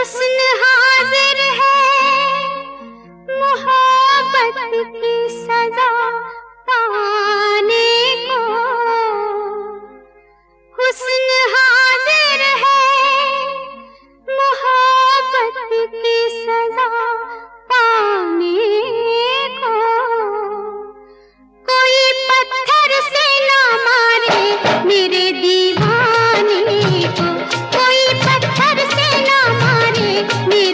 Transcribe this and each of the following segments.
हुस्न हाजिर है मोहब्बत की सजा पाने को। हुस्न हाजिर है मोहब्बत की सजा पाने को। कोई पत्थर से ना मारे मेरे दीवाने को, कोई पत्थर से ना मारे मेरे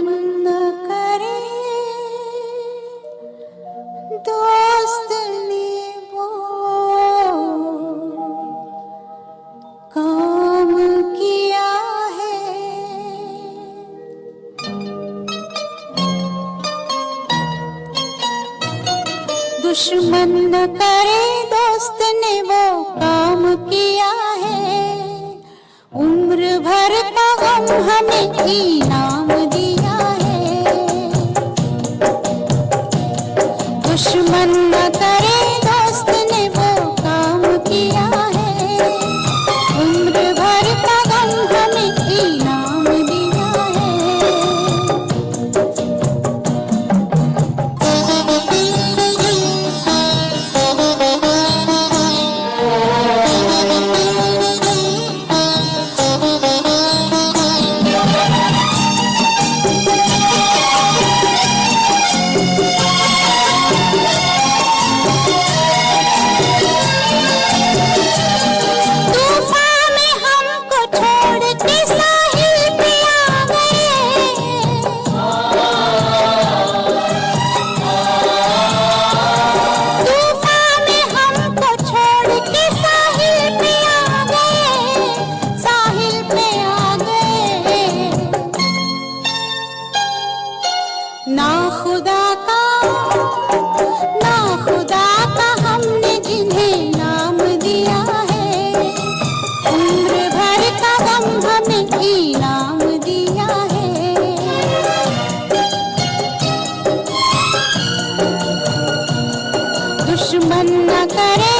दुश्मन न करे दोस्त ने वो काम किया है। दुश्मन न करे दोस्त ने वो काम किया है। उम्र भर का गम हमें इनाम दिया है। दुश्मन न करे दोस्त ने वो काम किया है। उम्र भर का गम हमें इनाम दिया है। ना खुदा का हमने जिन्हें नाम दिया है। उम्र भर का गम हमें इनाम दिया है। दुश्मन न करे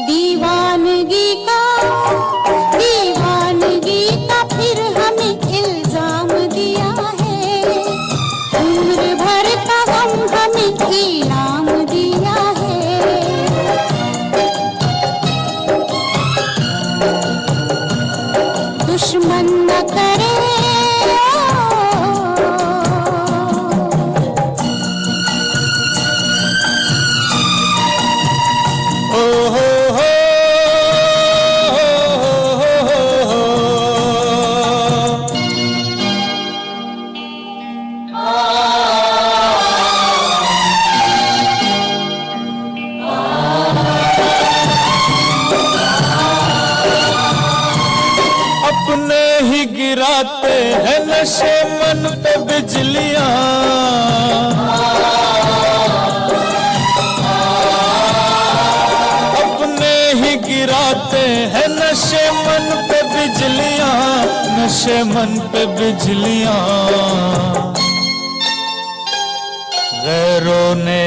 दीवानगी का फिर हमें इल्जाम दिया है। उम्र भर का गम हमें इनाम दिया है। दुश्मन न करे गिराते हैं नशे मन पे बिजलियां। अपने ही गिराते हैं नशे मन पे बिजलियां, नशे मन पे बिजलियां। गैरों ने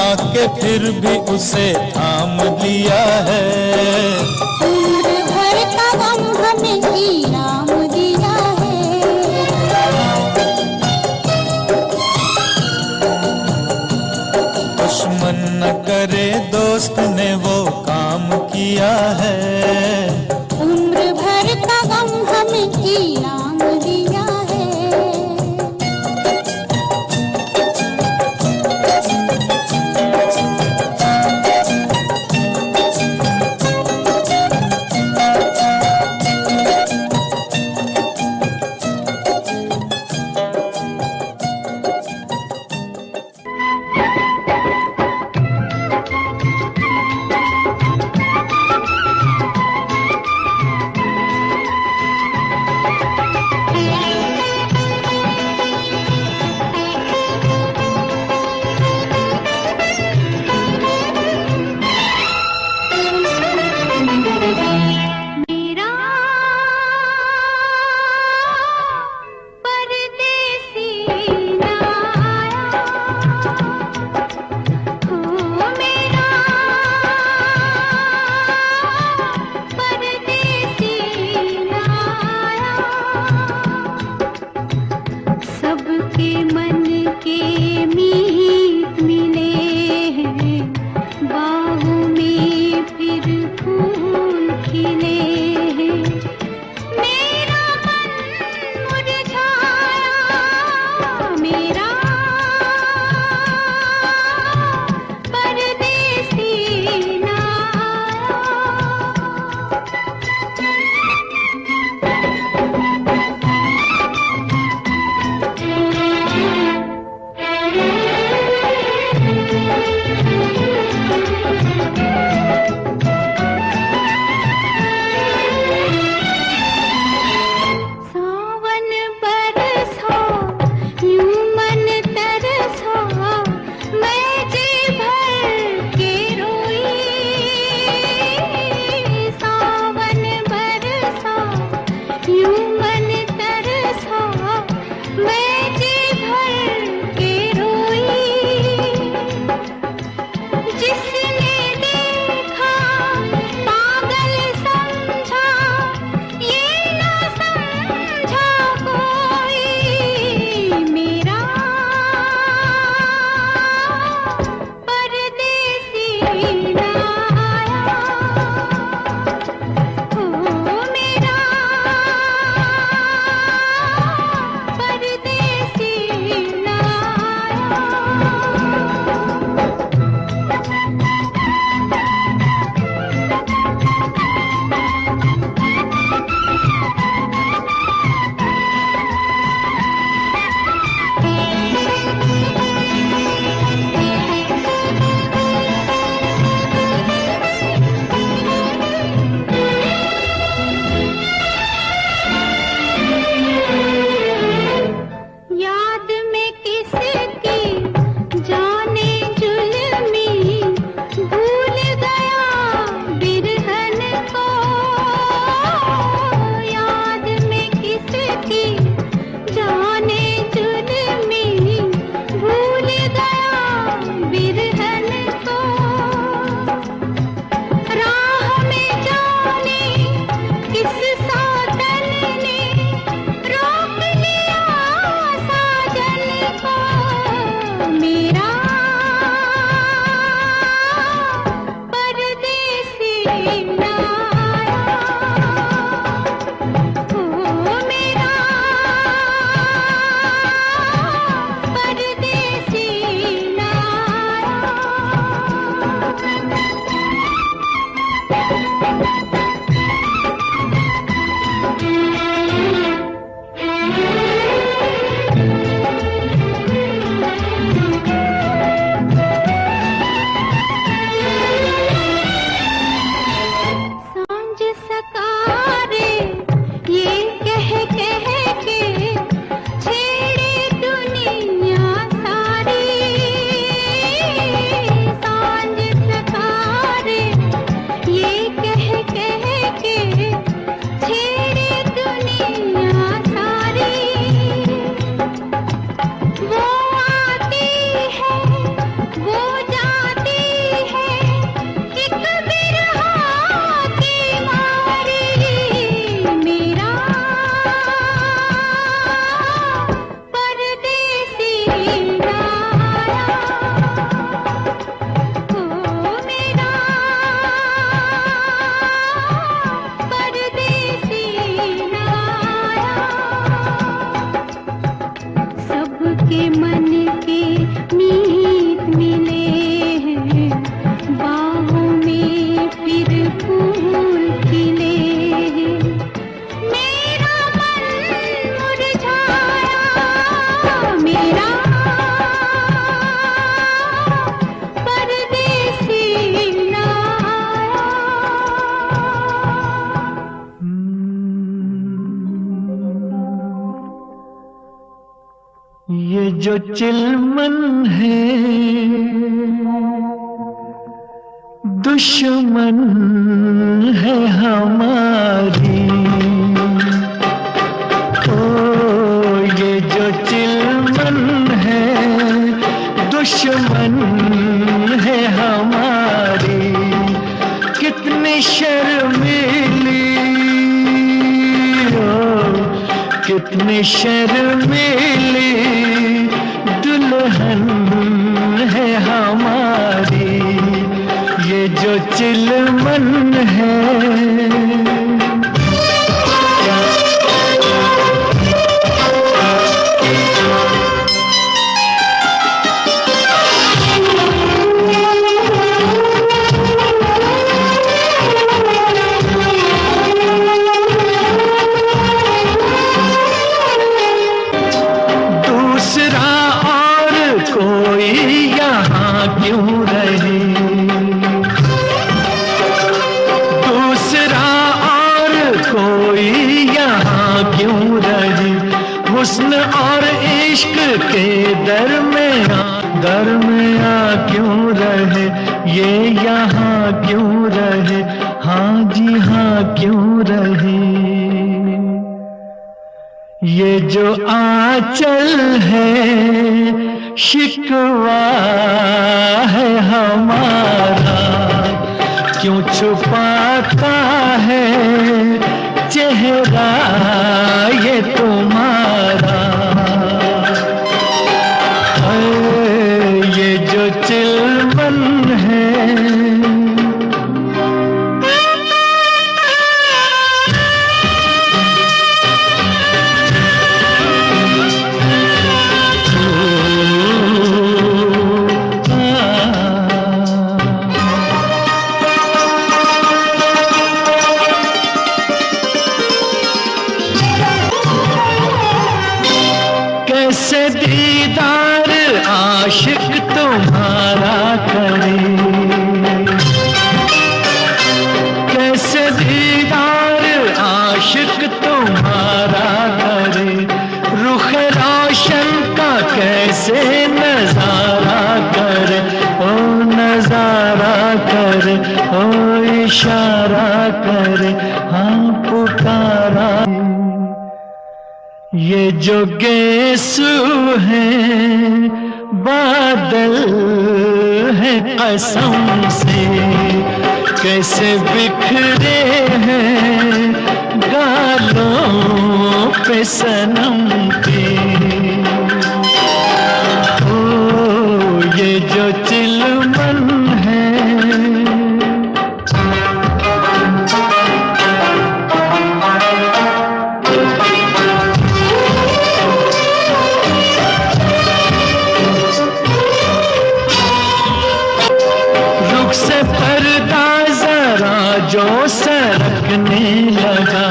आके फिर भी उसे थाम लिया है। उम्र भर का गम हमें इनाम दिया है। दुश्मन न करे दोस्त ने वो काम किया है। उम्र भर का गम हमें इनाम दिया है। जो चिलमन है दुश्मन है हमारी। ओ ये जो चिलमन है दुश्मन है हमारी। कितनी शर्मीली कितनी शर्मीली दुल्हन है हमारी। ये जो चिलमन है हुस्न और इश्क के दरमियाँ क्यों रहे ये यहाँ क्यों रहे। हाँ जी हाँ क्यों रहे। ये जो आंचल है शिकवा है हमारा। क्यों छुपाता है चेहरा ये तुम्हारा। ये जो चिलमन है कैसे दीदार आशिक तुम्हारा करे। कैसे दीदार आशिक तुम्हारा करे। रुख रोशन का कैसे नजारा करे। ओ नजारा करे ओ इशारा करे हाँ पुकारा। ये जो गेसू है बादल है कसम से। कैसे बिखरे हैं गालों पे सनम के। ओ ये जो चिलमन है से पर्दा जरा जो सरकने लगा।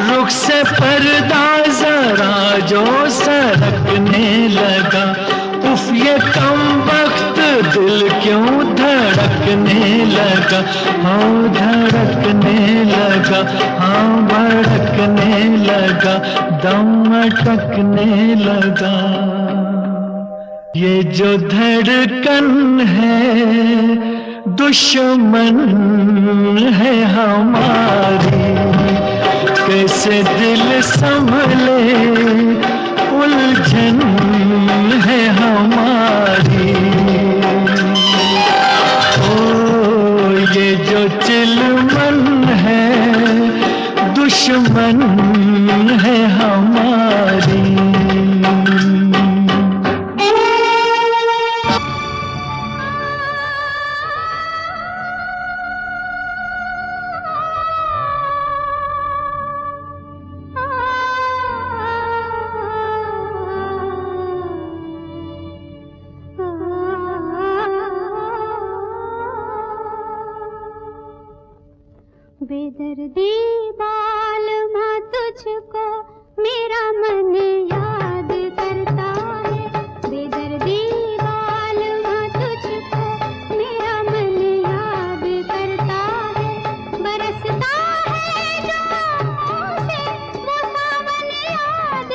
रुख से पर्दा जरा जो सरकने लगा। उफ ये कम वक्त दिल क्यों धड़कने लगा। हाँ धड़कने लगा हाँ भड़कने लगा दम अटकने लगा। ये जो धड़कन है दुश्मन है हमारी। कैसे दिल संभले उलझन है हमारी। ओ ये जो चिलमन है दुश्मन है हमारी। बेदर्दी बालमा तुझको मेरा मन याद करता है। बेदर्दी बालमा तुझको मेरा मन याद करता है। बरसता है जो आँखों से वो सावन याद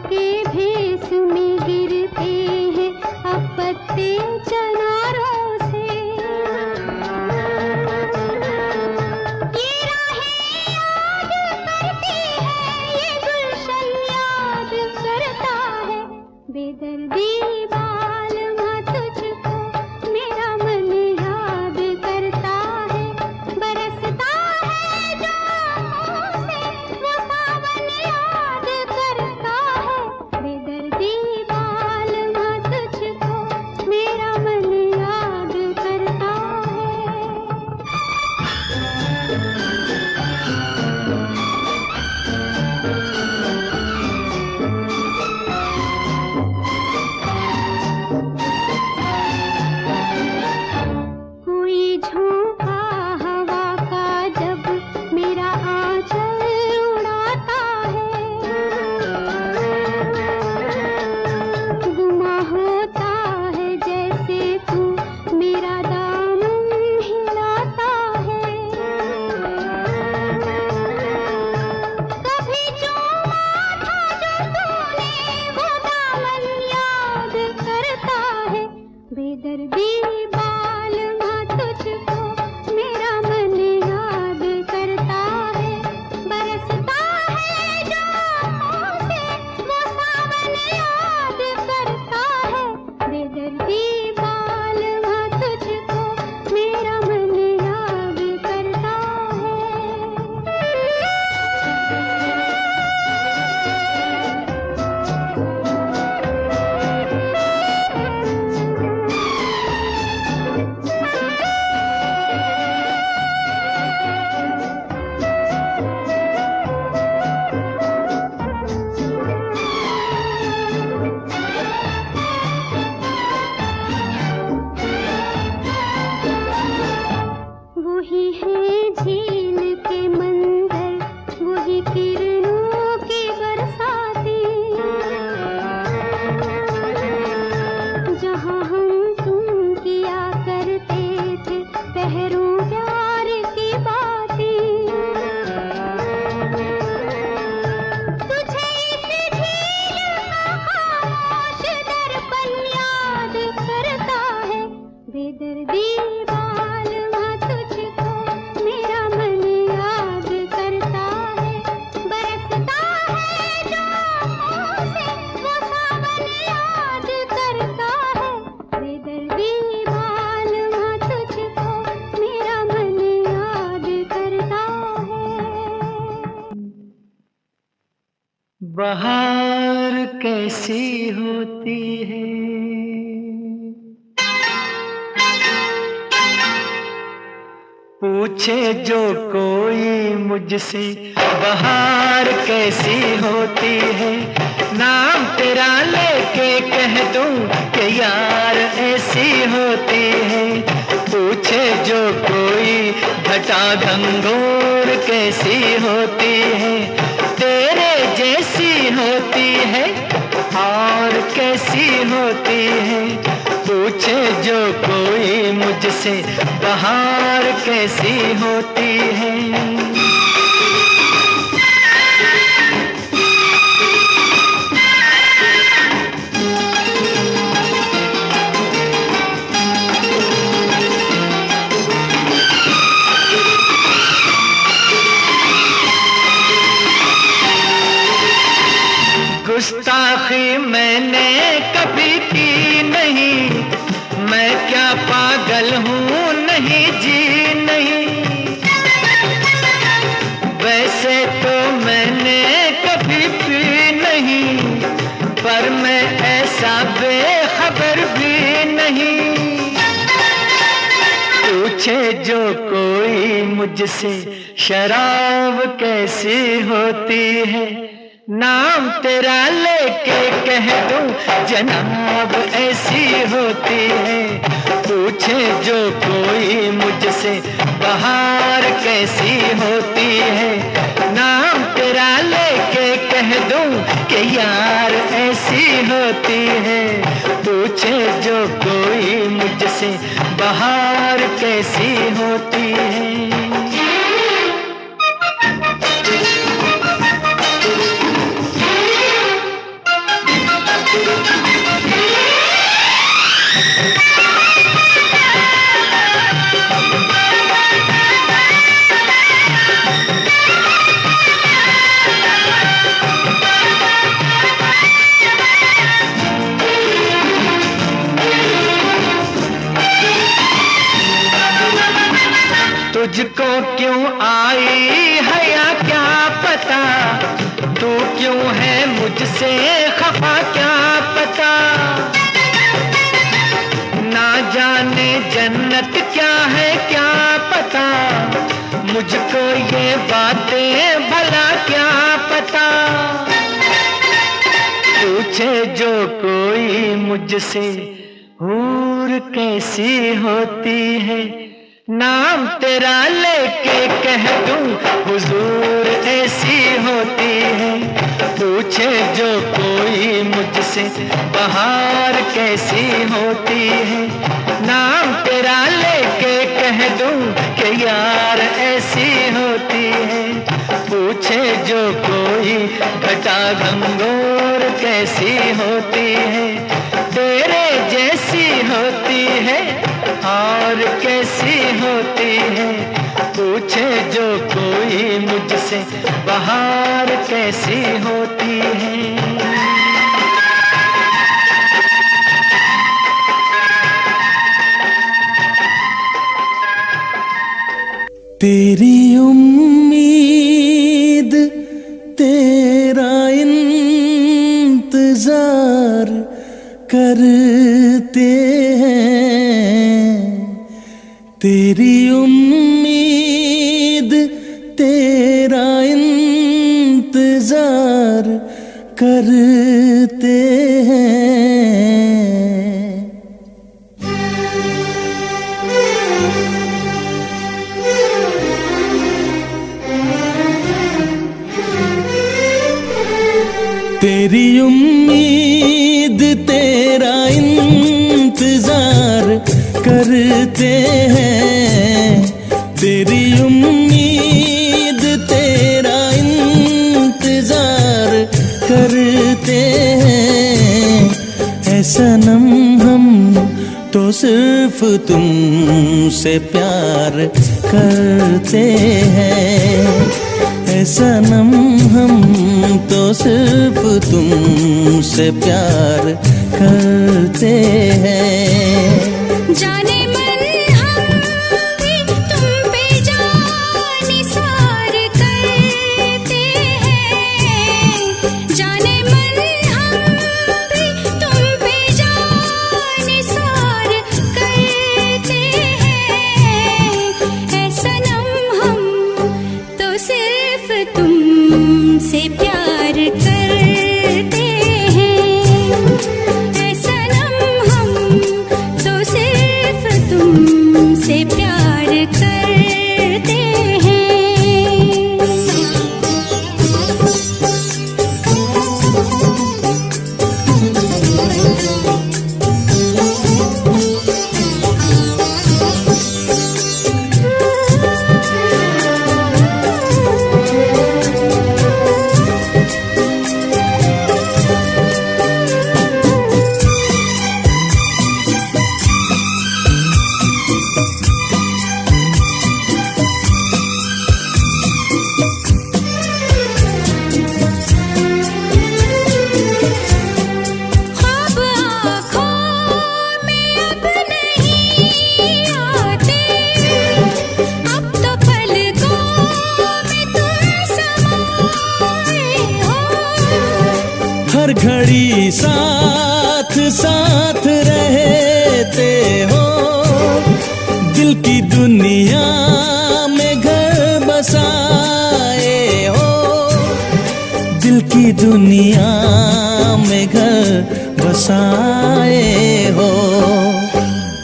के भेस में गिरते हैं अब पत्ते चनारों से। ये राहें याद करती है, ये गुलशन याद करता है, बेदर्दी बालमा तुझको मेरा मन याद करता है। बरसता है जो आँखों से वो सावन याद करता है, बेदर्दी बालमा तुझको मेरा मन याद करता है। कोई झोंका हवा का जब मेरा आंचल उड़ाता है, गुमा होता है जैसे तू मेरा दामन हिलाता है। कभी चूमा था जो तूने वो दामन याद करता है, बेदर्दी बालमा तुझको मेरा मन याद करता है। बरसता है जो आँखों से वो सावन याद करता है, बेदर्दी बालमा तुझको मेरा मन याद करता है। वही है झील के मंजर, वही किरणों की बरसाती, जहाँ हम तुम किया करते थे पहरों प्यार की बातें। तुझे इस झील का खामोश दर्पण याद करता है, बेदर्दी बालमा तुझको मेरा मन याद करता है। बरसता है जो आँखों से वो सावन याद करता है, बेदर्दी बालमा तुझको मेरा मन याद करता है। बहार कैसी होती है, पूछे जो कोई मुझसे बहार कैसी होती है, नाम तेरा लेके कह दूं कि यार ऐसी होती है। पूछे जो कोई घटा घंघोर कैसी होती है, तेरे जैसी होती है और कैसी होती है। पूछे जो कोई मुझसे बहार कैसी होती है। गुस्ताखी मैंने कभी की नहीं, मैं क्या पागल हूँ नहीं जी नहीं। वैसे तो मैंने कभी पी नहीं, पर मैं ऐसा बेखबर भी नहीं। पूछे जो कोई मुझसे शराब कैसी होती है, नाम तेरा लेके कह दूं जनाब ऐसी होती है। पूछे जो कोई मुझसे बहार कैसी होती है, नाम तेरा लेके कह दूं कि यार ऐसी होती है। पूछे जो कोई मुझसे बहार कैसी होती है। क्यों आई है या क्या पता, तू क्यों है मुझसे खफा क्या पता। ना जाने जन्नत क्या है क्या पता, मुझको ये बातें भला क्या पता। पूछे जो कोई मुझसे हूर कैसी होती है, नाम तेरा लेके कह दूं हुजूर ऐसी होती है। पूछे जो कोई मुझसे बहार कैसी होती है, नाम तेरा लेके कह दूं कि यार ऐसी होती है। पूछे जो कोई घटा घंघोर कैसी होती है, तेरे जैसी होती है और कैसी होती है। पूछे जो कोई मुझसे बहार कैसी होती है। तेरी उम्मीद तेरा इंतजार करते हैं, तेरी उम्मीद तेरा इंतजार करते हैं। तेरी उम्मीद तेरा इंतजार करते हैं, तेरी उम्मीद तेरा इंतजार करते हैं। ऐ सनम हम तो सिर्फ तुमसे प्यार करते हैं, ऐ सनम हम तो सिर्फ तुमसे प्यार करते हैं। जाने मन हम भी तुम पे जान निसार करते हैं, जाने मन हम भी तुम पे जान निसार करते हैं। ऐ सनम हम तो सिर्फ तुमसे प्यार करते हैं, ऐ सनम हम तो सिर्फ तुमसे प्यार करते हैं। ख्वाब आँखों में अब नहीं आते, अब तो पलकों में तुम समाए हो। हर घड़ी साथ साथ रहते हो, दिल की दुनिया में घर बसाए हो, दिल की दुनिया में घर बसाए हो।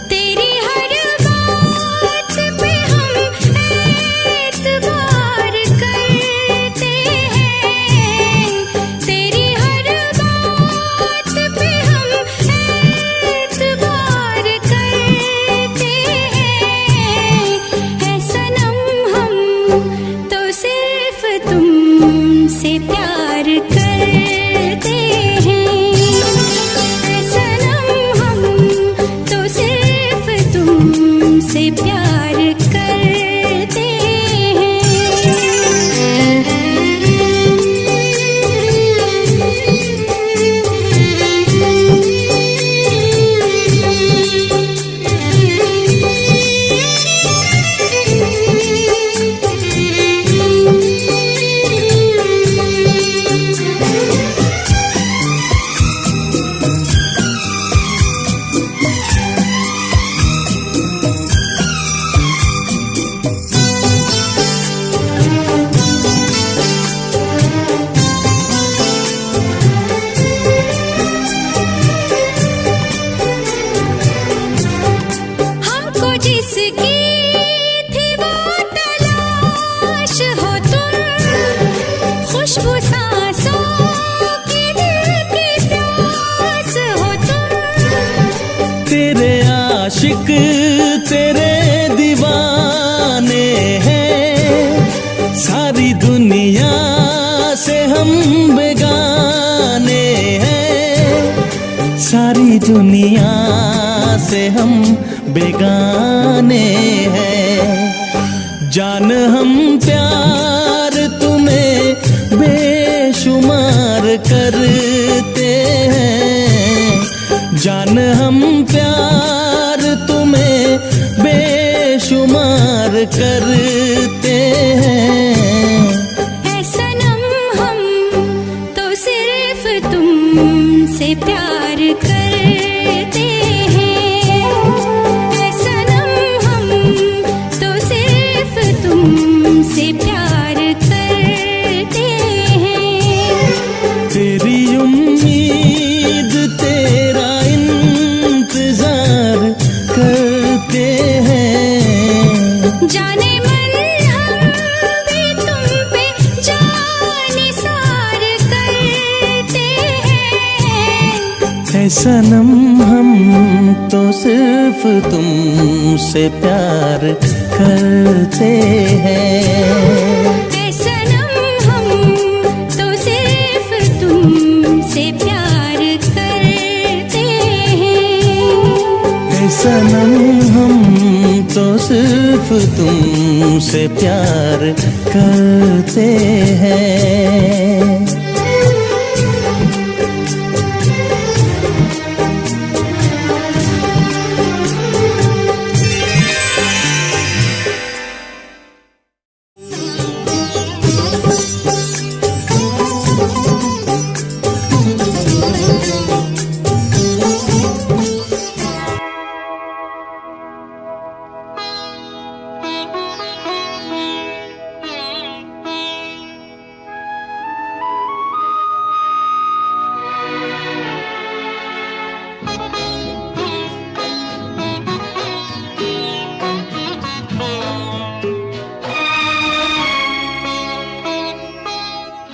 तेरी हर बात पे हम एतबार करते हैं, तेरी हर बात पे हम एतबार करते हैं। ऐ सनम हम तो सिर्फ तुमसे प्यार करते हैं, ऐ सनम आशिक तेरे दीवाने हैं, सारी दुनिया से हम बेगाने हैं, सारी दुनिया से हम बेगाने हैं। जान हम प्यार तुम्हें बेशुमार करते हैं, जान हम प्यार तुम्हें बेशुमार करते हैं। ऐ सनम हम तो सिर्फ तुमसे प्यार करते हैं, ऐ सनम हम तो सिर्फ तुमसे प्यार करते हैं। तेरी उम्मीद तेरा इंतजार करते हैं। जाने मन हम भी तुम पे जानिसार करते हैं। ऐ सनम हम तो सिर्फ तुमसे प्यार करते हैं। ऐ सनम हम तो सिर्फ तुमसे प्यार करते हैं। ऐ सनम हम तो सिर्फ तुमसे प्यार करते हैं।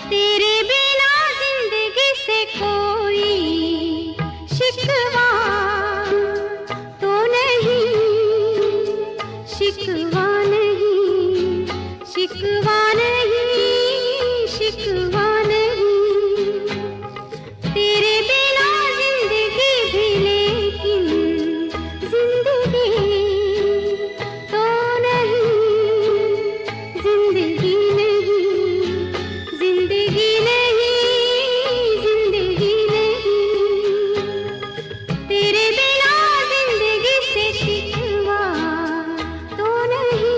तेरे बिना जिंदगी से कोई शिकवा तो नहीं, शिकवा नहीं, शिकवा नहीं, शिकवा नहीं। तेरे बिना जिंदगी भी लेकिन जिंदगी तो नहीं, जिंदगी नहीं, जिंदगी नहीं, जिंदगी नहीं। तेरे बिना जिंदगी से शिकवा तो नहीं।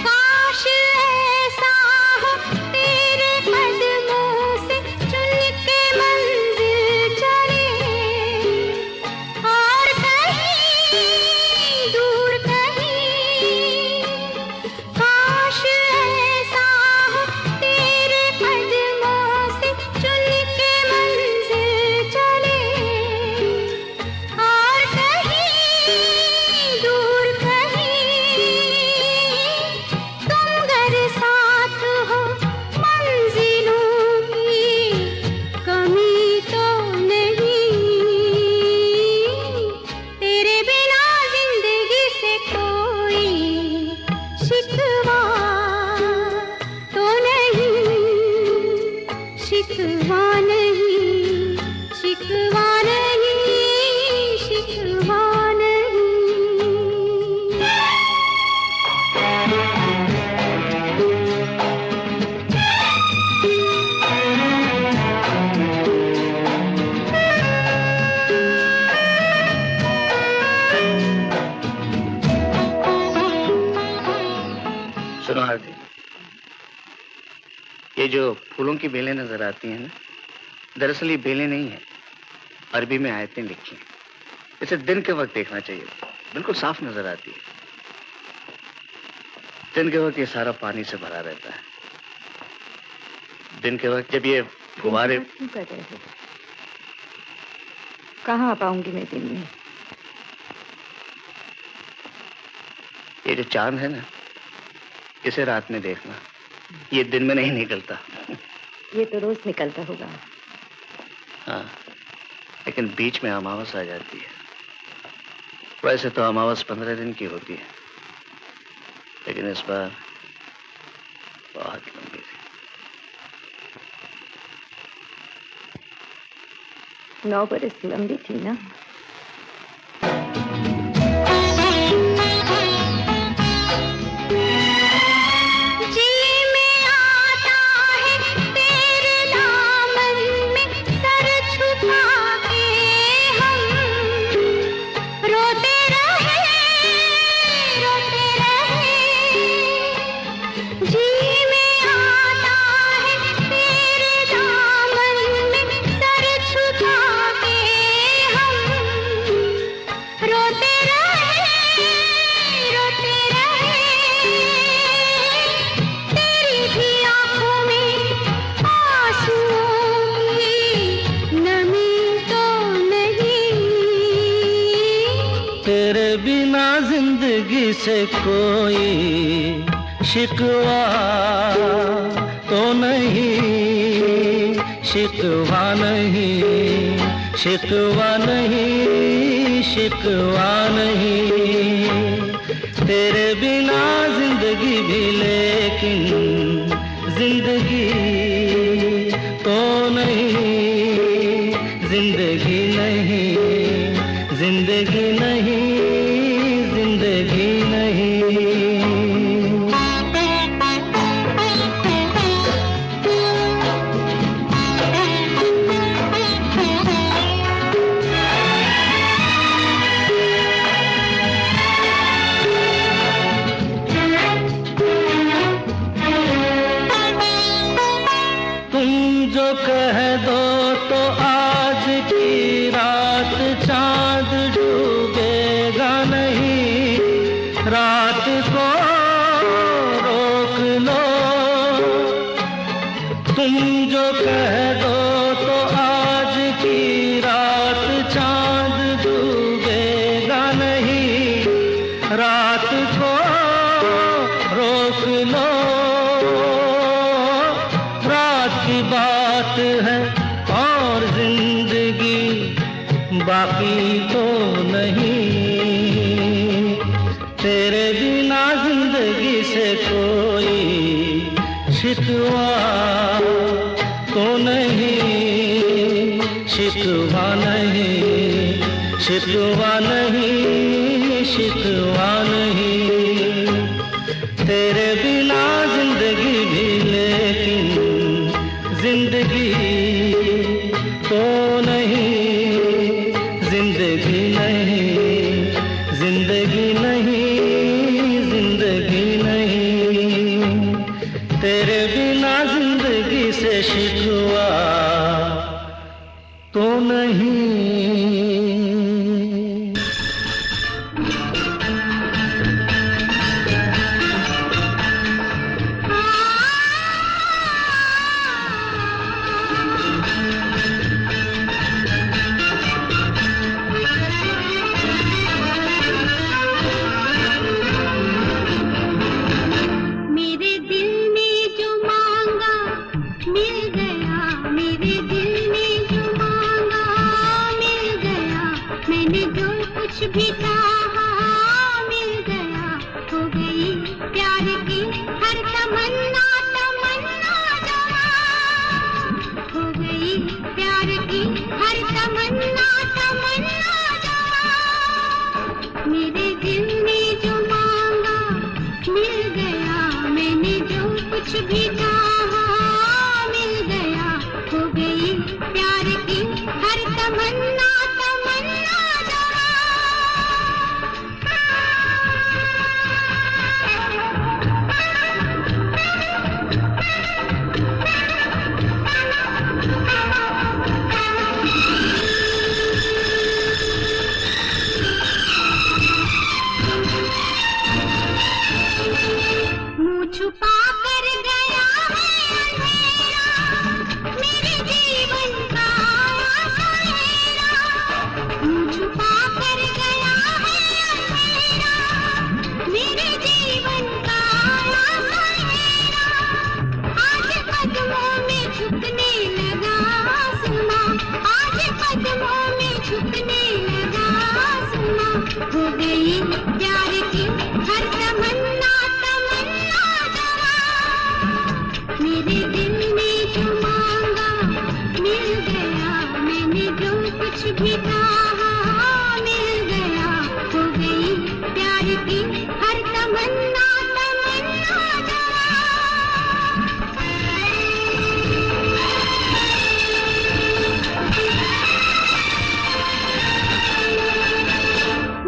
काश ऐसा हो तेरे कदमों से चुन के मंजिल चले, और कहीं दूर कहीं। काश ऐसा हो तेरे कदमों से चुन के मंजिल चले, और कहीं दूर कहीं। तुम घर साथ हो मंजिलों की कमी तो नहीं। तेरे बिना जिंदगी से कोई शिकवा तो नहीं, शिकवा नहीं, शिकवा नहीं, शिकवा नहीं। सुनो आरती, ये जो फूलों की बेलें नजर आती हैं ना, दरअसल ये बेलें नहीं है, अरबी में आयतें लिखी हैं। इसे दिन के वक्त देखना चाहिए, बिल्कुल साफ नजर आती है। दिन के वक्त ये सारा पानी से भरा रहता है। दिन के वक्त जब ये फुहारे। कहाँ आ पाऊंगी मैं दिन में? ये जो चांद है ना, इसे रात में देखना, ये दिन में नहीं निकलता। ये तो रोज निकलता होगा। हाँ, लेकिन बीच में अमावस आ जाती है। वैसे तो अमावस 15 दिन की होती है, लेकिन इस बार बहुत लंबी थी। 9 बरस लंबी थी ना। तेरे बिना जिंदगी से कोई शिकवा तो नहीं, शिकवा नहीं, शिकवा नहीं, शिकवा नहीं। तेरे बिना जिंदगी भी लेकिन जिंदगी तो नहीं, जिंदगी नहीं, जिंदगी नहीं, जिंदगी नहीं। तुम जो कह दो तो आज की रात चांद डूबेगा नहीं, रात को रोक लो। तुम जो कह दो तो आज की रात चांद डूबेगा नहीं, रात को रोक लो। रात की बात है और जिंदगी बाकी तो नहीं। तेरे बिना जिंदगी से कोई शिकवा तो नहीं, शिकवा नहीं, शिकवा नहीं, शिकवा नहीं। तेरे बिना जिंदगी भी लेकिन जिंदगी तो नहीं, जिंदगी नहीं, जिंदगी नहीं, जिंदगी नहीं। तेरे बिना जिंदगी से शिकवा तो नहीं। मेरे दिल ने जो मांगा मिल गया, मेरे दिल ने जो मांगा मिल गया। मैंने जो कुछ भी चाहा मिल गया। हो गई प्यार की हर तमन्ना, तमन्ना जवां। हो गई प्यार की हर तमन्ना, तमन्ना जवां। मेरे दिल ने जो मांगा मिल गया, मैंने जो कुछ भी चाहा मिल गया। हो गई प्यार की हर तमन्ना, तमन्ना जवां। गया मैंने जो कुछ भी चाहा, मिल गया हो गई प्यार की हर तमन्ना तमन्ना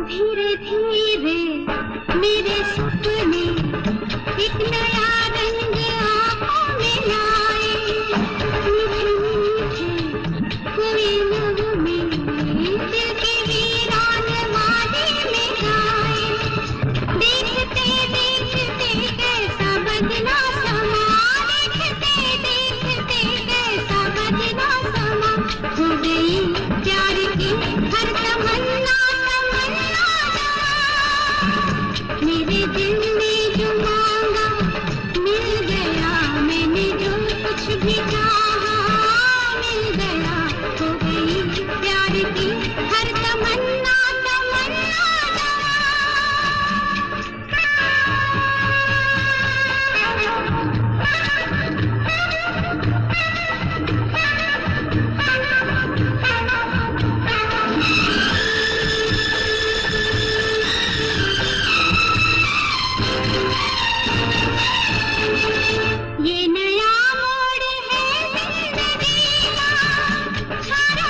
धीरे धीरे मेरे सपने एक नया रंग आँखों में लाए, मीठे मीठे कोई नगमे दिल के वीरान वादे में गाए। देखते देखते कैसा बदला समा, देखते देखते कैसा बदला समा, हो गई प्यार की हर तमन्ना तमन्ना मेरे दिल में जो मांगा मिल गया, मैंने जो कुछ भी चाहा मिल गया, हो गई प्यार की हर तमन्ना तमन्ना ये नया मोड़ है जिंदगी का, सारा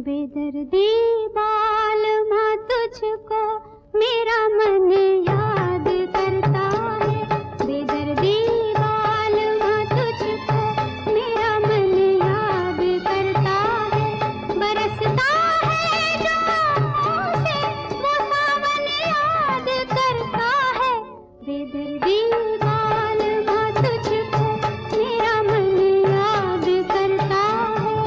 बेदर्दी बालमा तुझको मेरा मन याद करता है, बेदर्दी बालमा तुझको मेरा मन याद करता है, बरसता है जो आँखों से वो सावन याद करता है, बेदर्दी बालमा तुझको मेरा मन याद करता है।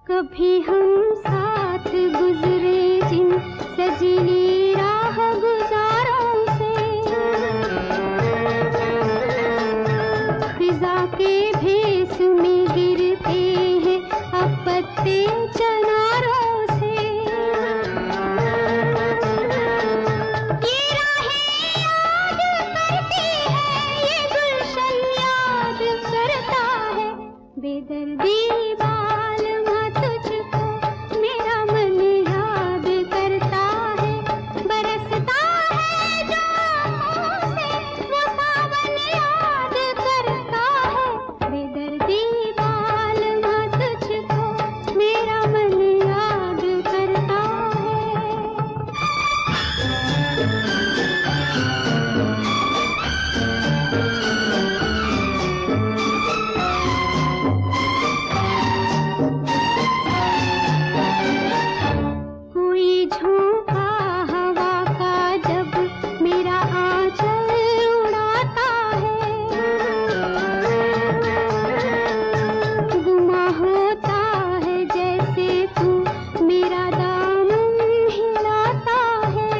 कभी हम साथ गुजरे जिन सजीली राह गुजारों से, फिजा के भेस में गिरते हैं अब पत्ते चनारों से, ये राहें याद करती है, ये गुलशन याद करता है, बेदर्दी बालमा तुझको मेरा मन याद करता है, बरसता है जो आँखों से वो सावन याद करता है, बेदर्दी बालमा तुझको मेरा मन याद करता है। कोई झोंका हवा का जब मेरा आंचल उड़ाता है, गुमा होता है जैसे तू मेरा दामन हिलाता है,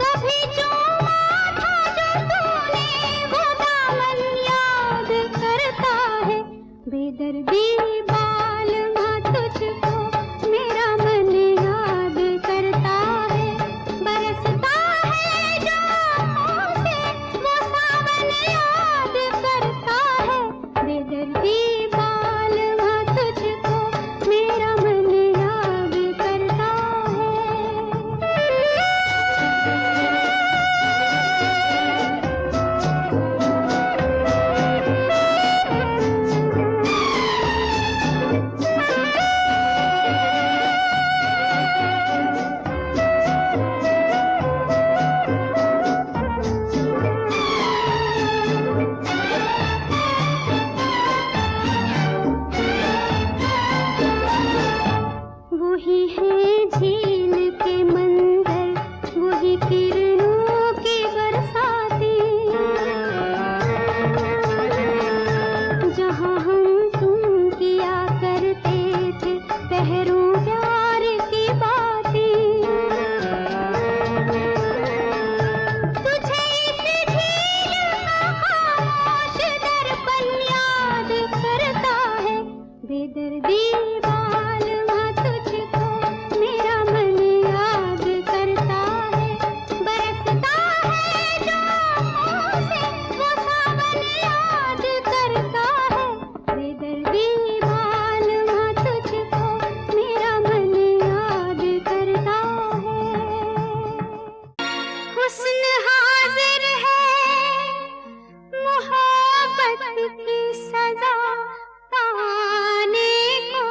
कभी चूमा था जो तूने वो दामन याद करता है, बेदर्दी बालमा तुझको मेरा मन याद करता है, बरसता है जो आँखों से वो सावन याद करता है, बेदर्दी बालमा तुझको मेरा मन याद करता है। वही है झील के मंजर, वही किरणों की बरसाती, जहाँ हम तुम किया करते थे पहरों प्यार की बातें, तुझे इस झील का खामोश दर्पण याद करता है, बेदर्दी बालमा तुझको मेरा मन याद करता है, बरसता है जो आँखों से वो सावन याद करता है, बेदर्दी बालमा तुझको मेरा मन याद करता है। हुस्न हाजिर है मोहब्बत की सजा पाने को,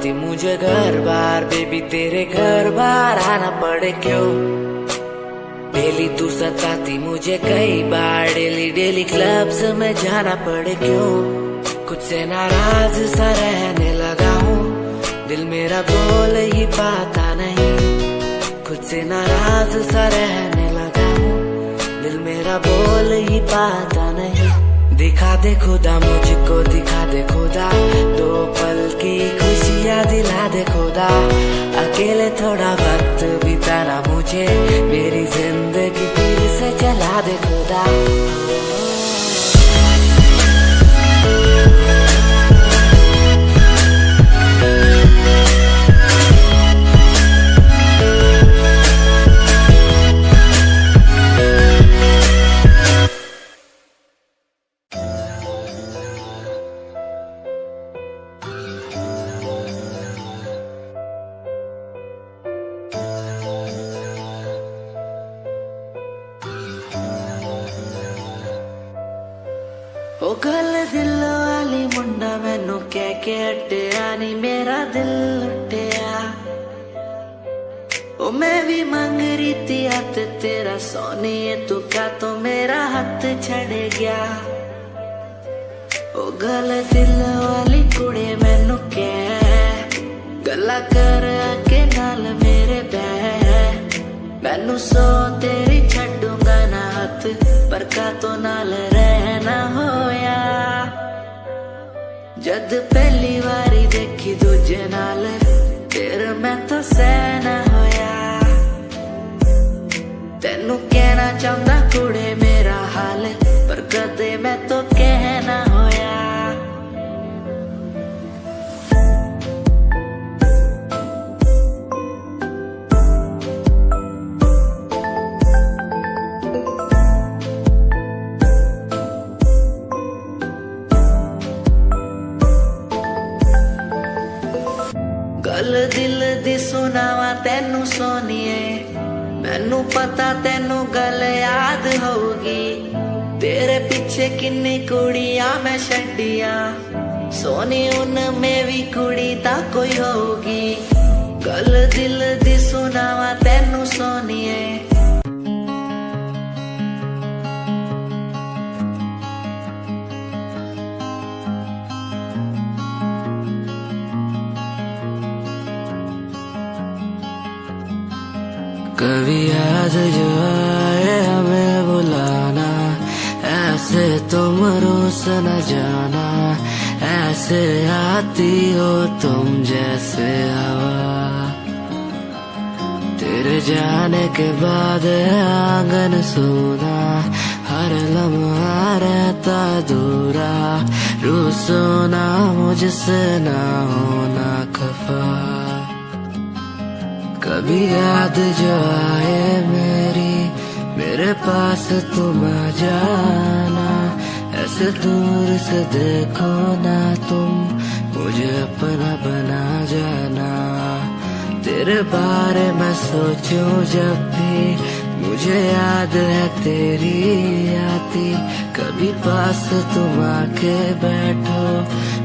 सताती मुझे घर बार, बेबी तेरे घर बार आना पड़े क्यों? डेली तू सताती मुझे कई बार, डेली डेली क्लब्स में जाना पड़े क्यों? खुद से नाराज सा रहने लगा हूँ, दिल मेरा बोल ही पाता नहीं। खुद से नाराज सा रहने लगा हूँ, दिल मेरा बोल ही पाता नहीं। दिखा दे खुदा मुझको, दिखा दे खुदा, दो पल की खुशियाँ दिला दे खुदा। अकेले थोड़ा वक्त बिताना मुझे, मेरी जिंदगी फिर से चला दे खुदा। ओ गल दिल वाली मुंडा मैनू कह के हटिया नी मेरा दिल लुटिया। ओ मैं भी मांग रही थी हाथ तेरा सोनिए, तू क्या तो मेरा हाथ छड़ गया। ओ गल दिल वाली कुड़े मैनू कह गल्ला कर के नाल मेरे बह। मैनू सो तेरी छड़ूंगा ना हाथ, पर का तो नाल रहना होया। जद पहली बारी देखी दूजे नाल, फिर मैं तो सहना होया। तेनू कहना चाहता कुड़े मेरा हाल, पर कदे मैं तो कहना होया। गल दिल दी सुनावा तेनू सोनिए, मैनू पता तेनू गल याद होगी। तेरे पीछे किन्नी कुड़ियां मैं छड्डियां, सोनी उनमें भी कुड़ी ता कोई होगी। गल दिल दी सुनावा तेनू सोनिए। कभी याद जो आए हमें बुलाना, ऐसे तुम रोस न जाना। ऐसे आती हो तुम जैसे हवा, तेरे जाने के बाद आंगन सूना। हर लम्हा रहता दूरा, रूसो ना मुझसे ना होना खफा। कभी याद जो आए मेरे पास तुम आ जाना। ऐसे दूर से देखो ना तुम, मुझे अपना बना जाना। तेरे बारे में सोचूं जब भी, मुझे याद है तेरी आती। कभी पास तुम आके बैठो,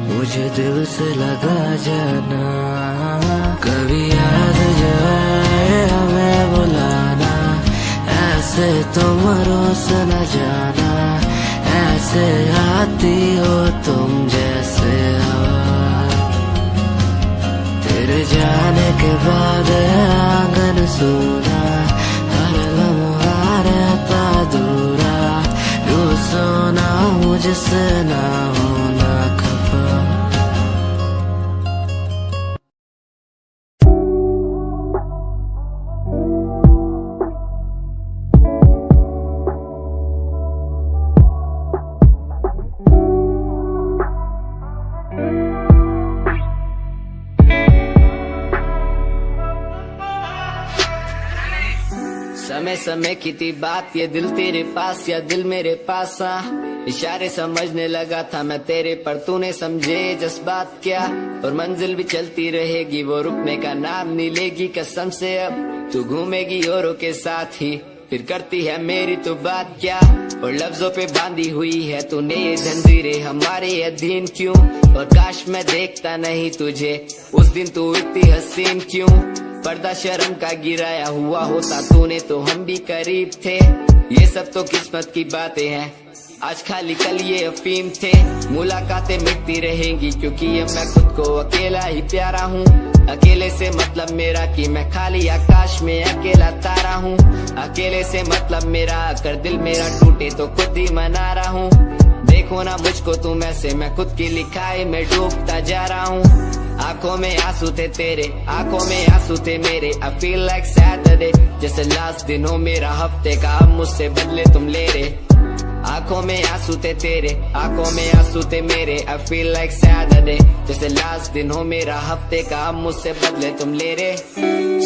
मुझे दिल से लगा जाना। कभी याद जो आए हमें बुलाना, ऐसे तुम रोस न जाना। ऐसे आती हो तुम जैसे हवा, तेरे जाने के बाद आंगन सूना। हर लम्हा रहता दूरा, रूसो ना मुझसे ना होना खफा। समय समय की थी बात, ये दिल तेरे पास या दिल मेरे पास। इशारे समझने लगा था मैं तेरे, पर तूने समझे जज्बात क्या। और मंजिल भी चलती रहेगी, वो रुकने का नाम नहीं लेगी कसम से। अब तू घूमेगी औरों के साथ ही, फिर करती है मेरी तो बात क्या। और लफ्जों पे बांधी हुई है तूने ये जंजीरें हमारे अधीन क्यों। और काश मैं देखता नहीं तुझे उस दिन तू इतनी हसीन क्यों। पर्दा शर्म का गिराया हुआ होता तूने तो हम भी करीब थे। ये सब तो किस्मत की बातें हैं, आज खाली कल ये अफीम थे। मुलाकातें मिटती रहेंगी क्योंकि अब मैं खुद को अकेला ही प्यारा हूँ। अकेले से मतलब मेरा कि मैं खाली आकाश में अकेला तारा हूँ। अकेले से मतलब मेरा अगर दिल मेरा टूटे तो खुद ही मना रहा हूँ। देखो ना मुझको तुम ऐसे, मैं खुद की लिखाई में डूबता जा रहा हूँ। आंखों में आंसू थे तेरे, आंखों में आंसू थे मेरे। I feel like Saturday, जैसे लास्ट दिन हो मेरा हफ्ते का, अब मुझसे बदले तुम ले रहे। आंखों में आंसू थे तेरे, आंखों में आंसू थे मेरे। I feel like Saturday, जैसे लास्ट दिन हो मेरा हफ्ते का, अब मुझसे बदले तुम ले रहे।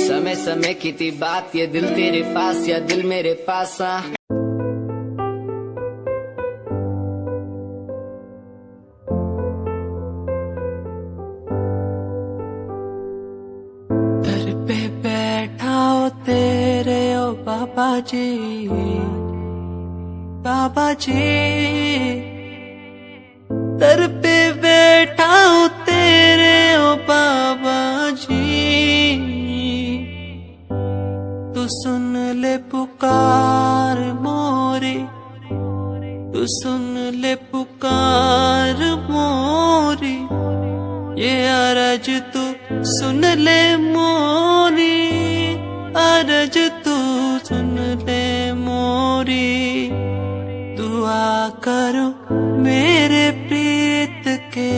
समय समय की थी बात, ये दिल तेरे पास या दिल मेरे पास। दर पे बैठा हो तेरे ओ बाबा जी, बाबा जी। दर पे बैठा हो तेरे ओ बाबा जी, तू सुन ले पुकार मोरी, तू सुन ले पुकार मोरी। ये अरज तू सुन ले मोरी, अरज तू सुन ले मोरी। दुआ करो मेरे प्रीत के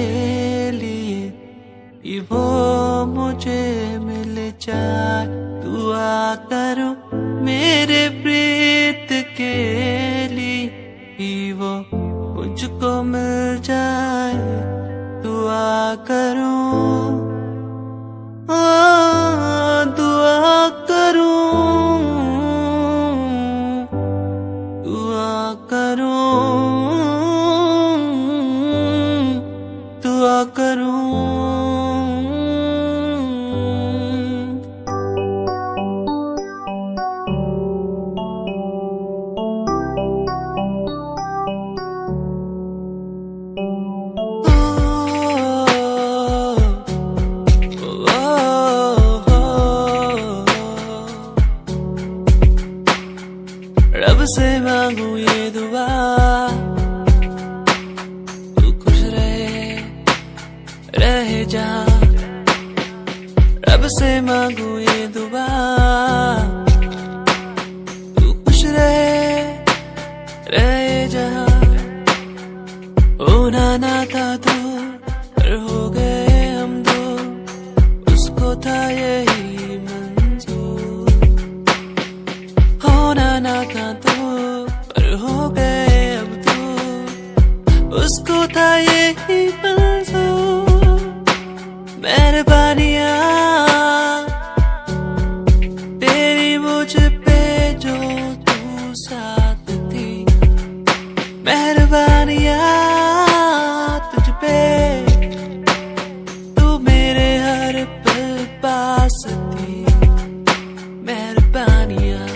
लिए, कि वो मुझे मिल जाए। दुआ करो मेरे प्रीत के लिए, कि वो मुझको मिल जाए। दुआ करो, दुआ करो, दुआ करो, दुआ करो। रब से मांगू ये दुआ, तू खुश रहे जा। रब से मांगू ये दुआ, तू खुश रहे जा। होना ना था तो पर हो गए हम दो, उसको था यही मंजूर। होना ना था तो पर हो गए अब तो, उसको था यही मंजूर। मेहरबानियाँ तेरी मुझ पे जो तू साथ थी, मेहरबानियाँ तुझ पे तू मेरे हर पल पास थी। मेहरबानियाँ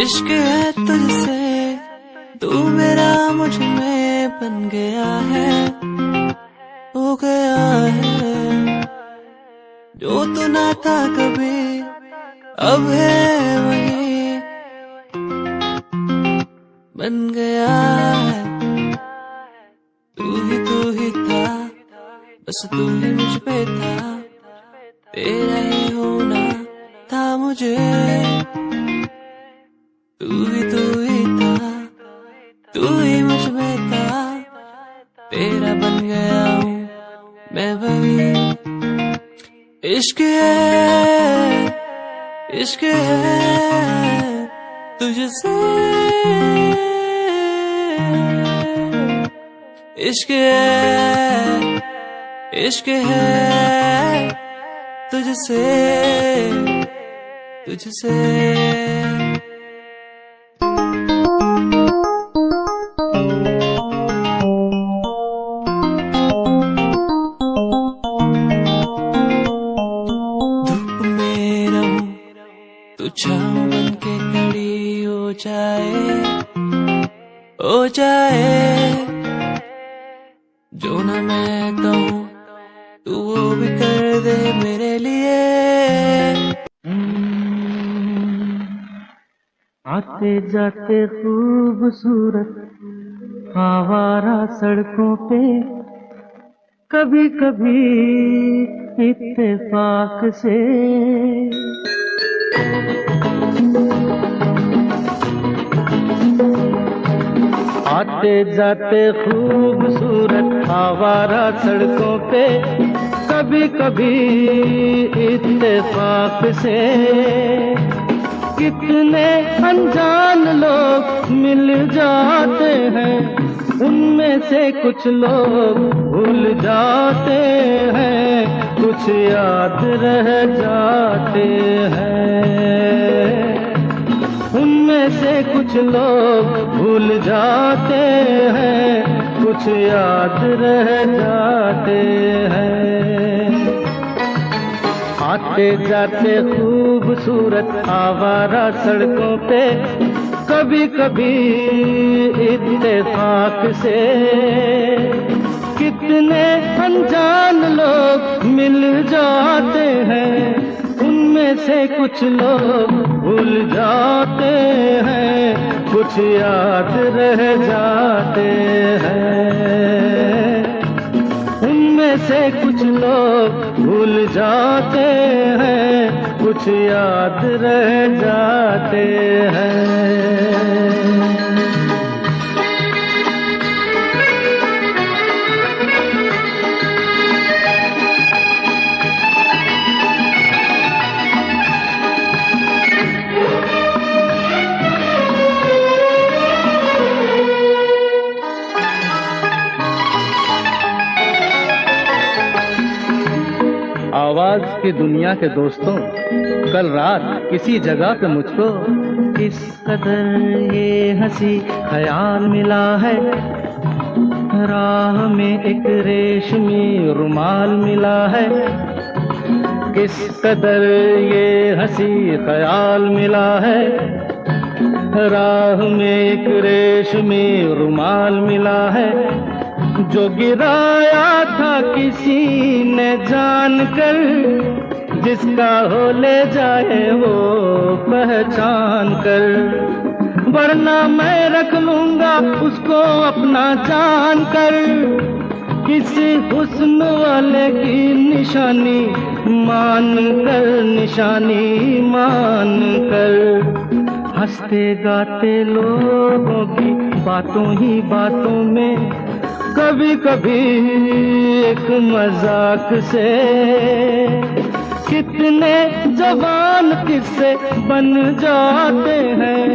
इश्क है तुझसे, तू मेरा मुझ में बन गया है, हो गया है। जो तू ना था कभी अब है वही बन गया है। तू ही था, बस तू ही मुझ पे था, तेरा ही होना था मुझे। तू ही था, तू ही मुझ में था, तेरा बन गया हूँ मैं वही। इश्क है, इश्क है तुझसे, इश्क है, इश्क है तुझसे, तुझसे। हो जाए जो ना मैं कहूँ तू वो भी कर दे मेरे लिए। आते जाते खूबसूरत आवारा सड़कों पे कभी कभी इत्तेफाक से आते जाते खूबसूरत आवारा सड़कों पे कभी कभी इत्तेफाक से कितने अनजान लोग मिल जाते हैं, उनमें से कुछ लोग भूल जाते हैं, कुछ याद रह जाते हैं। उनमें से कुछ लोग भूल जाते हैं, कुछ याद रह जाते हैं। आते जाते खूबसूरत आवारा सड़कों पे कभी कभी इत्तेफाक से कितने अनजान लोग मिल जाते हैं, उनमें से कुछ लोग भूल जाते हैं, कुछ याद रह जाते हैं। उनमें से कुछ लोग भूल जाते हैं, कुछ याद रह जाते हैं। आवाज की दुनिया के दोस्तों, कल रात किसी जगह पे मुझको किस कदर ये हंसी ख्याल मिला है, राह में एक रेशमी रुमाल मिला है। किस कदर ये हंसी ख्याल मिला है, राह में एक रेशमी रुमाल मिला है। जो गिराया था किसी ने जानकर, जिसका हो ले जाए वो पहचान कर, वरना मैं रख लूंगा उसको अपना जान कर। किसी हुस्न वाले की निशानी मान कर, निशानी मान कर। हंसते गाते लोगों की बातों ही बातों में कभी कभी एक मजाक से कितने जवान किस्से बन जाते हैं,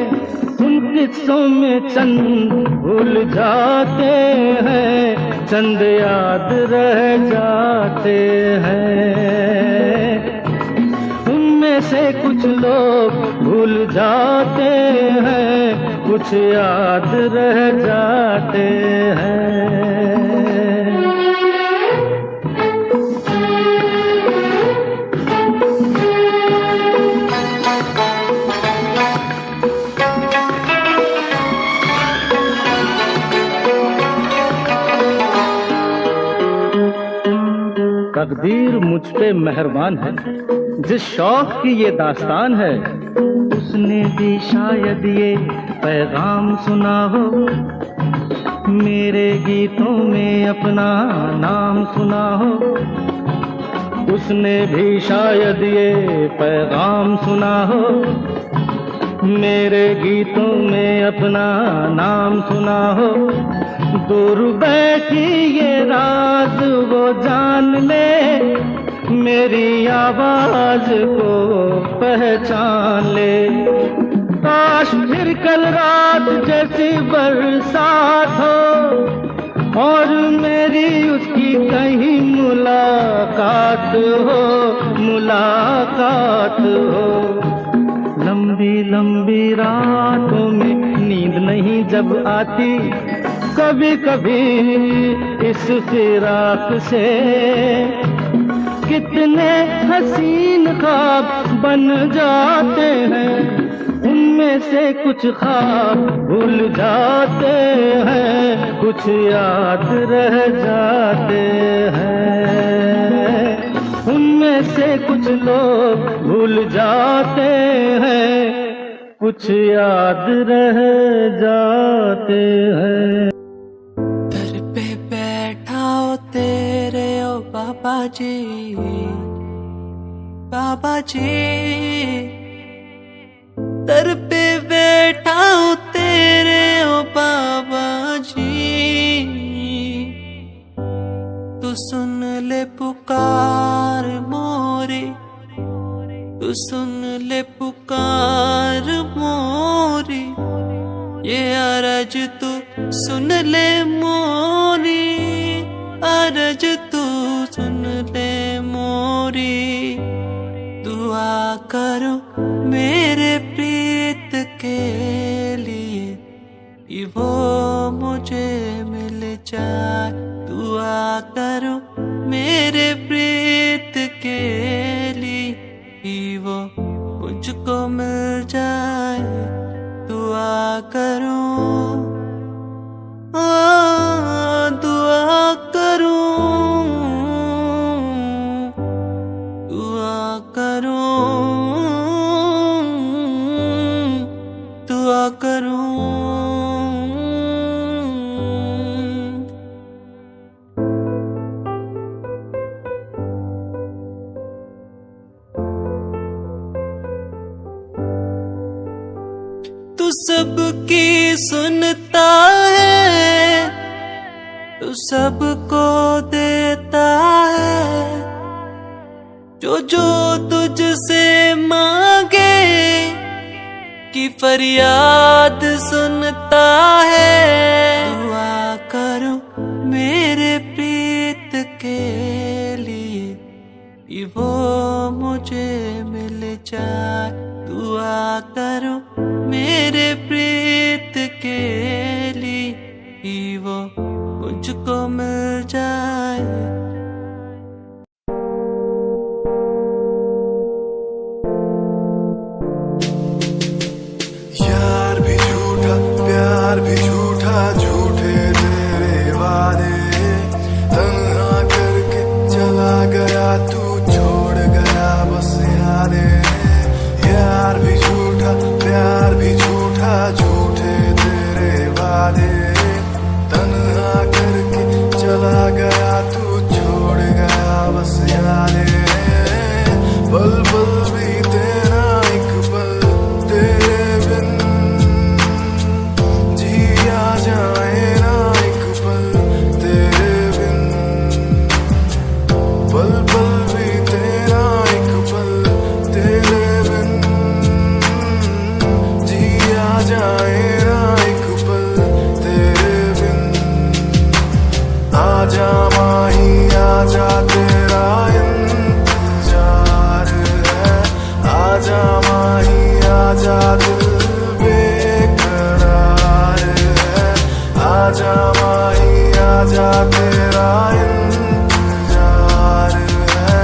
उन किस्सों में चंद भूल जाते हैं, चंद याद रह जाते हैं। उनमें से कुछ लोग भूल जाते हैं, कुछ याद रह जाते हैं। तकदीर मुझ पे मेहरबान है, जिस शौक की ये दास्तान है, उसने भी शायद ये पैगाम सुना हो, मेरे गीतों में अपना नाम सुना हो। उसने भी शायद ये पैगाम सुना हो, मेरे गीतों में अपना नाम सुना हो। दूर बैठी ये राज वो जान ले, मेरी आवाज को पहचान ले। काश फिर कल रात जैसी बरसात हो और मेरी उसकी कहीं मुलाकात हो, मुलाकात हो। लंबी लंबी रातों में नींद नहीं जब आती, कभी कभी इस फिराक से कितने हसीन ख्वाब बन जाते हैं, उनमें से कुछ ख्वाब भूल जाते कुछ याद रह जाते हैं, उनमें से कुछ लोग भूल जाते हैं, कुछ याद रह जाते हैं। दर पे बैठा हो तेरे ओ बाबा जी, बाबा जी। दर पे बैठा हो तेरे ओ बाबा जी, तू सुन ले पुकार मोरी, तू सुन ले पुकार मोरी, ये अरज तू सुन ले मोरी, अरज तू सुन ले मोरी। दुआ करो मेरे प्रीत के लिए कि वो मुझे मिल जाए, दुआ करो मेरे प्रीत के लिए कि वो मुझको मिल जाए, दुआ करो, दुआ करो, दुआ करो, दुआ करो। तू सबकी सुनता है, तू सबको देता है, जो जो तुझसे मांगे की फरियाद सुनता है। दुआ करो मेरे प्रीत के लिए कि वो मुझे मिल जाए, दुआ करो मेरे प्रीत के लिए कि वो मुझको मिल जाए। यार भी झूठा, प्यार भी झूठा, झूठे तेरे वादे, तन्हा करके चला गया तू, छोड़ गया बस यादें। यार भी झूठा, प्यार भी झूठा, झूठे तेरे वादे, तन्हा करके चला गया तू, छोड़ गया बस यादें। पल पल बीते ना एक पल तेरे बिन, जिया जाए ना एक पल तेरे बिन। पल पल बीते ना एक पल तेरे बिन, जिया जाए ना एक पल तेरे बिन। आजा माही आजा तेरा इंतजार है, आजा माही आजा दिल बेकरार है, आजा माही आजा तेरा इंतजार है,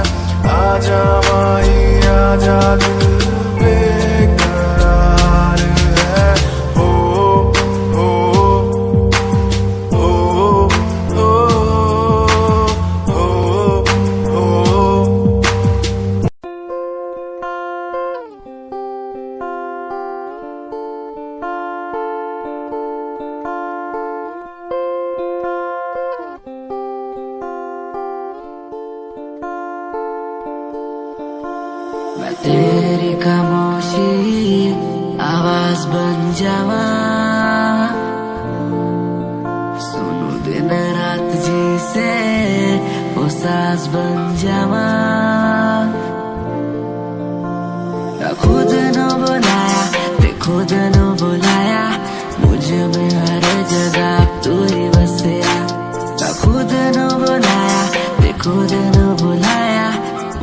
आजा माही आजा दिल बेकरार है। हो हो हो हो हो हो। मैं तेरी खामोशी आवाज बन जावा, सुनू दिन रात जी से वो सास बन जावा। ना खुद न बुलाया ते खुद न बुलाया, मुझे में हर जगह तू ही बसया। ना खुद न बुलाया ते खुद न बुलाया,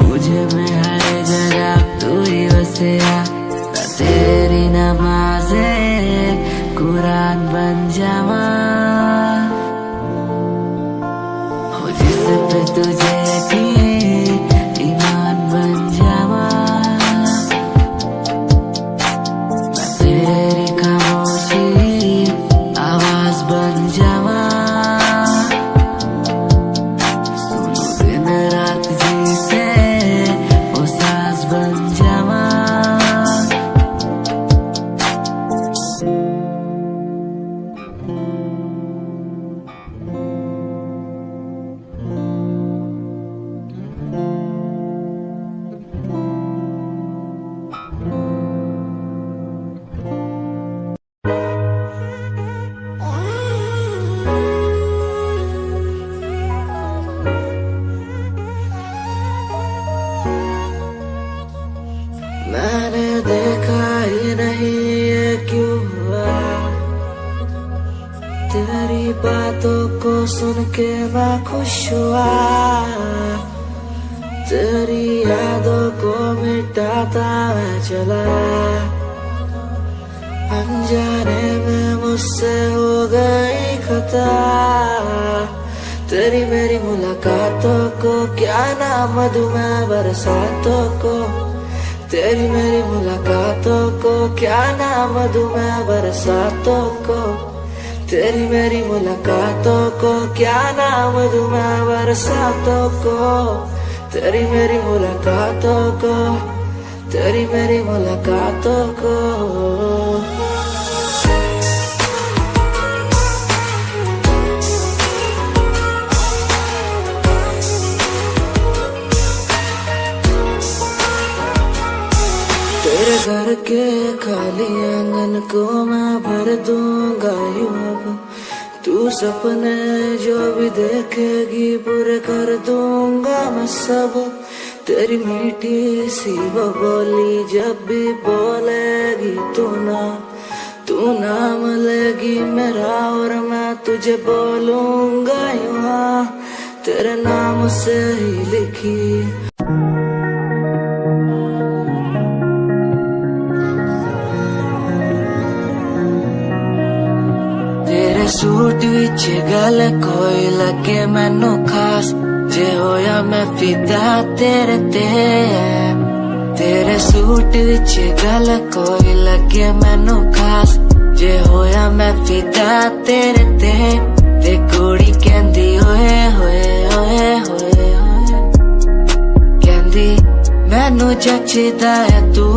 मुझे में हर जगह तू ही बसया। तेरी नमाज़े कुरान बन जावा, हो जिस पे तुझे ईमान बन जावा। मैं तेरी खामोशी आवाज बन जावा, तेरी बातों को सुन के मैं खुश हुआ, तेरी यादों को मिटाता मैं चला, अनजाने में मुझसे हो गई खता। तेरी मेरी मुलाकातों को क्या नाम दूं मैं बरसातों को, तेरी मेरी मुलाकातों को क्या नाम दूं मैं बरसातों को, तेरी मेरी मुलाकातों को क्या नाम दूं मैं बरसातों को, तेरी मेरी मुलाकातों को, तेरी मेरी मुलाकातों को। तेरे घर के खाली आंगन को मैं भर दूंगा यूं अब, तू सपने जो भी देखेगी पूरे कर दूंगा मैं सब। तेरी मीठी सी वो बोली जब भी बोलेगी तू नाम लेगी मेरा और मैं तुझे बोलूंगा यूं, तेरे नाम से ही लिखी। सूट विच गल कोई लगे मैनू खास, जे होया मैं फिदा तेरे ते। तेरे सूट विच गल कोई लगे मैनू खास, जे होया मैं फिदा तेरे ते। ते कुड़ी कहंदी ओए होए ओए होए ओए, कहंदी मैनू जचदा है तू,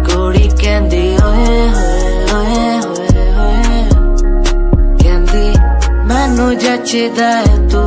कुड़ी कहंदी ओए होए ओए होए, मैनू जचदा है तू।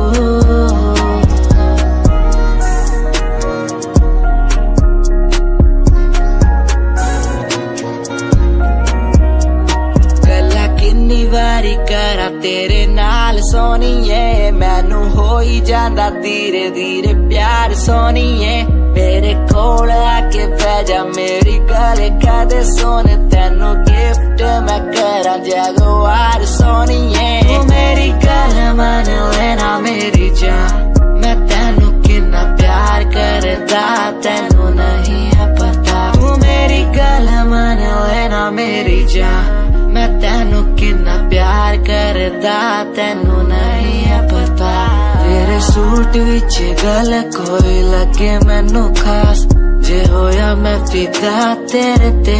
गल्ला किन्नी वारी करा तेरे नाल सोनीए, मैनू हो ही जांदा धीरे धीरे प्यार सोनीए। मेरे कोल आके पै जा मेरी गल कदे सोन, तेनू गिफ्ट मैं करा जगवार सोनीए। तू मेरी गल मन लेना मेरी जान, मैं तेनू कितना प्यार करदा तेनू नहीं है पता। तू मेरी गल मन लेना मेरी जान, मैं तेनू कितना प्यार करदा तेनू नहीं है पता। तेरे सूट विच गल कोई लगे मैनू खास, जे होया मैं फिदा तेरे ते।